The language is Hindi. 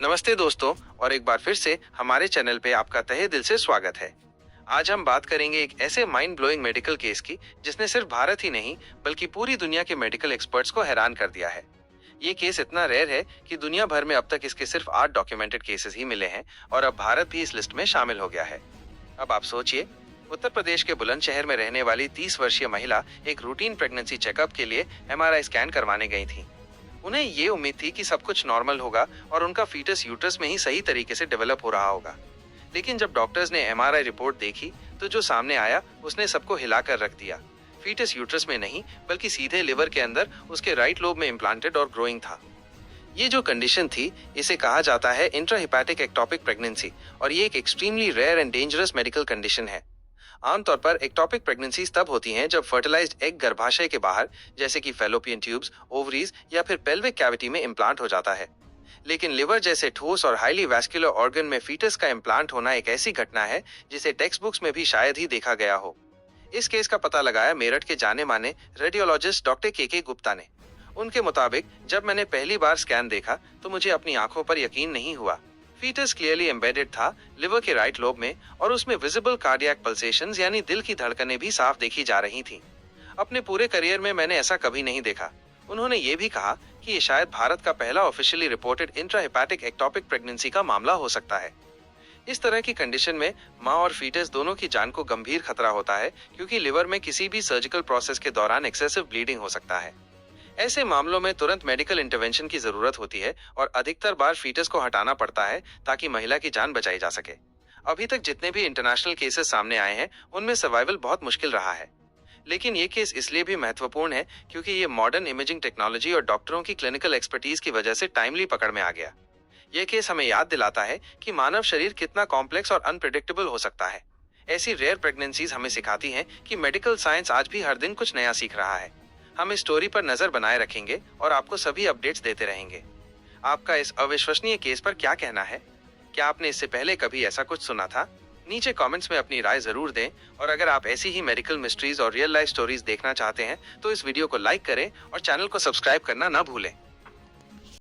नमस्ते दोस्तों, और एक बार फिर से हमारे चैनल पे आपका तहे दिल से स्वागत है। आज हम बात करेंगे एक ऐसे माइंड ब्लोइंग मेडिकल केस की जिसने सिर्फ भारत ही नहीं बल्कि पूरी दुनिया के मेडिकल एक्सपर्ट्स को हैरान कर दिया है। ये केस इतना रेयर है कि दुनिया भर में अब तक इसके सिर्फ 8 डॉक्यूमेंटेड केसेस ही मिले हैं और अब भारत भी इस लिस्ट में शामिल हो गया है। अब आप सोचिए, उत्तर प्रदेश के बुलंदशहर में रहने वाली 30 वर्षीय महिला एक रूटीन प्रेगनेंसी चेकअप के लिए एमआरआई स्कैन करवाने गई थी। उन्हें ये उम्मीद थी कि सब कुछ नॉर्मल होगा और उनका फीटस यूट्रस में ही सही तरीके से डेवलप हो रहा होगा। लेकिन जब डॉक्टर्स ने एमआरआई रिपोर्ट देखी तो जो सामने आया उसने सबको हिलाकर रख दिया। फीटस यूट्रस में नहीं बल्कि सीधे लिवर के अंदर उसके राइट लोब में इम्प्लांटेड और ग्रोइंग था। ये जो कंडीशन थी इसे कहा जाता है इंट्राहिपैटिक एक्टोपिक प्रेगनेंसी और ये एक extremely rare and dangerous medical condition है। आमतौर पर एक्टोपिक प्रेगनेंसीज तब होती हैं जब फर्टिलाइज्ड एग गर्भाशय के बाहर जैसे कि फैलोपियन ट्यूब्स, ओवरीज या फिर पेल्विक कैविटी में इम्प्लांट हो जाता है। लेकिन लिवर जैसे ठोस और हाईली वैस्कुलर ऑर्गन में फीटस का इम्प्लांट होना एक ऐसी घटना है जिसे टेक्स्ट बुक्स में भी शायद ही देखा गया हो। इस केस का पता लगाया मेरठ के जाने माने रेडियोलॉजिस्ट डॉक्टर के गुप्ता ने। उनके मुताबिक जब मैंने पहली बार स्कैन देखा तो मुझे अपनी आंखों पर यकीन नहीं हुआ। फीटस क्लियरली एम्बेडेड था लिवर के राइट लोब में और उसमें विजिबल कार्डियक पल्सेशंस यानी दिल की धड़कनें भी साफ देखी जा रही थीं। अपने पूरे करियर में मैंने ऐसा कभी नहीं देखा। उन्होंने ये भी कहा कि ये शायद भारत का पहला ऑफिशियली रिपोर्टेड इंट्राहिपैटिक एक्टोपिक प्रेगनेंसी का मामला हो सकता है। इस तरह की कंडीशन में माँ और फीटस दोनों की जान को गंभीर खतरा होता है क्योंकि लिवर में किसी भी सर्जिकल प्रोसेस के दौरान एक्सेसिव ब्लीडिंग हो सकता है। ऐसे मामलों में तुरंत मेडिकल इंटरवेंशन की जरूरत होती है और अधिकतर बार फीटस को हटाना पड़ता है ताकि महिला की जान बचाई जा सके। अभी तक जितने भी इंटरनेशनल केसेस सामने आए हैं उनमें सर्वाइवल बहुत मुश्किल रहा है। लेकिन ये केस इसलिए भी महत्वपूर्ण है क्योंकि ये मॉडर्न इमेजिंग टेक्नोलॉजी और डॉक्टरों की क्लिनिकल एक्सपर्टीज की वजह से टाइमली पकड़ में आ गया। यह केस हमें याद दिलाता है कि मानव शरीर कितना कॉम्प्लेक्स और अनप्रिडिक्टेबल हो सकता है। ऐसी रेयर प्रेगनेंसीज हमें सिखाती हैं कि मेडिकल साइंस आज भी हर दिन कुछ नया सीख रहा है। हम इस स्टोरी पर नजर बनाए रखेंगे और आपको सभी अपडेट्स देते रहेंगे। आपका इस अविश्वसनीय केस पर क्या कहना है? क्या आपने इससे पहले कभी ऐसा कुछ सुना था? नीचे कमेंट्स में अपनी राय जरूर दें और अगर आप ऐसी ही मेडिकल मिस्ट्रीज और रियल लाइफ स्टोरीज देखना चाहते हैं तो इस वीडियो को लाइक करें और चैनल को सब्सक्राइब करना ना भूलें।